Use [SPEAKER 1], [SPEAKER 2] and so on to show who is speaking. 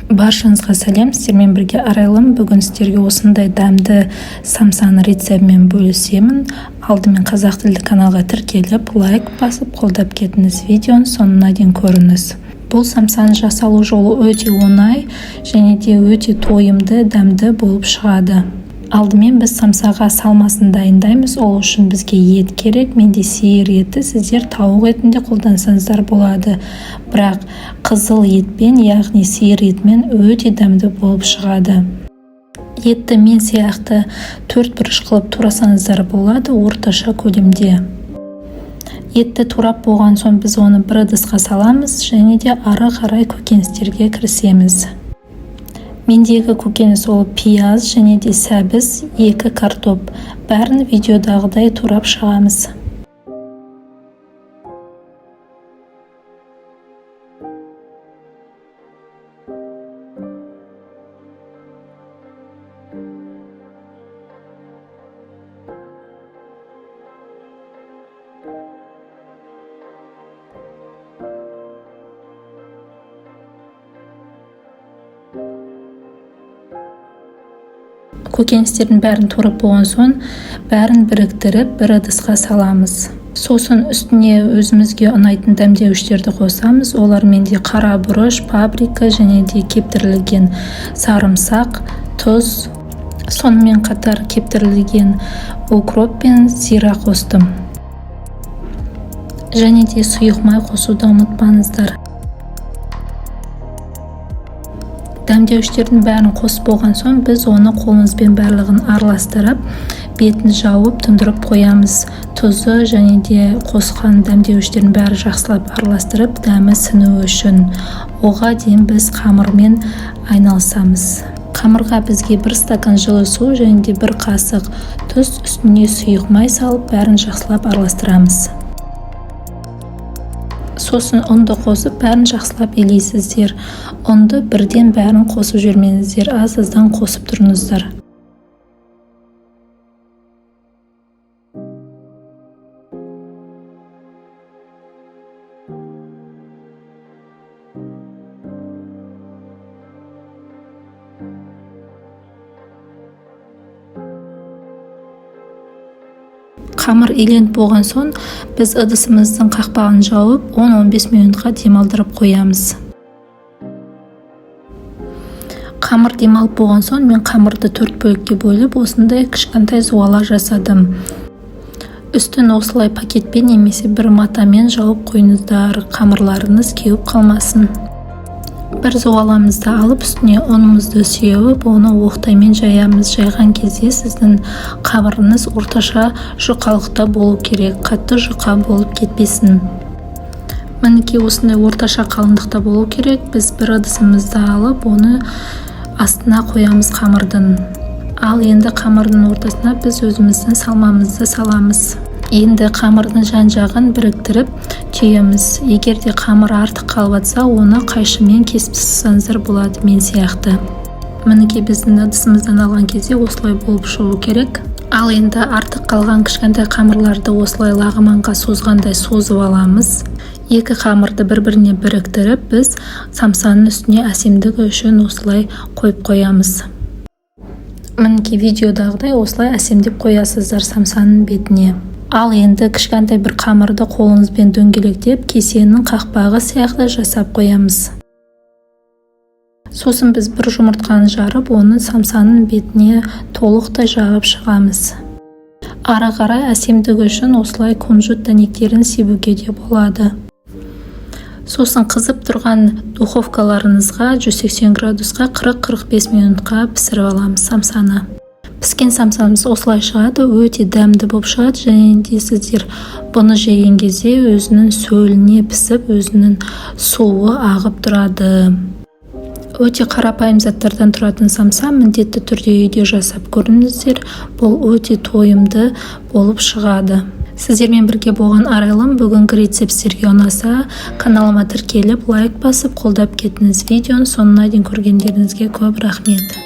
[SPEAKER 1] Баршаңызға сәлем, сіздермен бірге Арайлым. Бүгін сіздерге осындай дәмді самсаны рецептімен бөлісемін. Алдымен қазақ тілді каналға тіркеліп, лайк басып, қолдап кетіңіз. Видеоны соңына дейін көріңіз. Бұл самсаны жасалу жолы өте оңай және де өте тойымды, дәмді болып шығады. Алдымен біз самсаға салмасын дайындаймыз. Ол үшін бізге ет керек. Менде сиыр еті, сіздер тауық етінде қолдансаңыздар болады. Бірақ қызыл етпен, яғни сиыр етмен өте дәмді болып шығады. Етті мен сияқты 4 бұрыш қылып турасаңыздар болады, орташа көлемде. Етті турап болған соң біз оны бір ыдысқа саламыз және де ары қарай көкөністерге кірісеміз. Мендегі көкөніс ол пияз және де сәбіз, 2 картоп. Бәрін видеодағыдай турап шығамыз. Көкөністердің бәрін турап болған соң, бәрін біріктіріп, бір ыдысқа саламыз. Сосын үстіне өзімізге ұнайтын дәмдеуіштерді қосамыз. Олар менде қара бұрыш, паприка және де кептірілген сарымсақ, тұз, сонымен қатар кептірілген укроп пен зира қостым. Және де сұйық май қосуды ұмытпаңыздар. Дәмдеуіштердің бәрін қосып болған соң, біз оны қолымызбен барлығын араластырып, бетін жауып, тұндырып қоямыз. Тұзы және де қосқан дәмдеуіштердің бәрі жақсылап араластырып, дәмі сіңуі үшін. Оған дейін біз қамырмен айналысамыз. Қамырға бізге 1 стакан жылы су және де 1 қасық тұз, үстіне сұйық май салып, бәрін жақсылап араластырамыз. Сосын ұнды қосып, бәрін жақсылап елейсіздер. Ұнды бірден бәрін қосып жүрмеңіздер, аз-аздан қосып тұрыңыздар. Қамыр иленіп болған соң, біз ыдысымыздың қақпағын жауып, 10-15 минутқа демалдырып қоямыз. Қамыр демалып болған соң, мен қамырды 4 бөлікке бөліп, осындай кішкентай зуалар жасадым. Үстін осылай пакетпен немесе бір матамен жауып қойыңыздар, қамырларыңыз кеуіп қалмасын. Бір зуаламызды алып, үстіне ұнымызды сүйеуіп, оны оқтаймен жаямыз. Жайған кезде сіздің қамырыңыз орташа жұқалықта болу керек, қатты жұқа болып кетпесін. Мінекей осындай орташа қалыңдықта болу керек. Біз бір ыдысымызды алып, оны астына қоямыз қамырдың. Ал енді қамырдың ортасына біз өзіміздің салмамызды саламыз. Енді қамырдың жан-жағын біріктіріп түйеміз. Егер де қамыр артық қалып жатса, оны қайшымен кесіп тастасаңыздар болады, мен сияқты. Мінекей біздің ыдысымыздан алған кезде осылай болып шығу керек. Ал енді артық қалған кішкентай қамырларды осылай лағыманға созғандай созып аламыз. 2 қамырды бір-біріне біріктіріп, біз самсаның үстіне әсемдігі үшін осылай қойып қоямыз. Мінекей видеодағыдай осылай әсемдеп қоясыздар самсаның бетіне. Ал енді кішкентай бір қамырды қолыңызбен дөңгелектеп, кесенің қақпағы сияқты жасап қоямыз. Сосын біз бір жұмыртқаны жарып, оны самсаның бетіне толықтай жағып шығамыз. Ары қарай әсемдігі үшін осылай кунжут дәнектерін себуге де болады. Сосын қызып тұрған духовкаларыңызға 180 градусқа 40-45 минутқа пісіріп аламыз самсаны. Піскен самсамыз осылай шығады, өте дәмді болып шығады, және де сіздер бұны жеген кезде өзінің сөліне пісіп, өзінің суы ағып тұрады. Өте қарапайым заттардан тұратын самса, міндетті түрде үйде жасап көріңіздер. Бұл өте тойымды болып шығады. Сіздермен бірге болған Арайлым. Бүгінгі рецепт сіздерге ұнаса, каналыма тіркеліп, лайк басып, қолдап кетіңіз. Видеоны соңына дейін көргендеріңізге көп рахмет.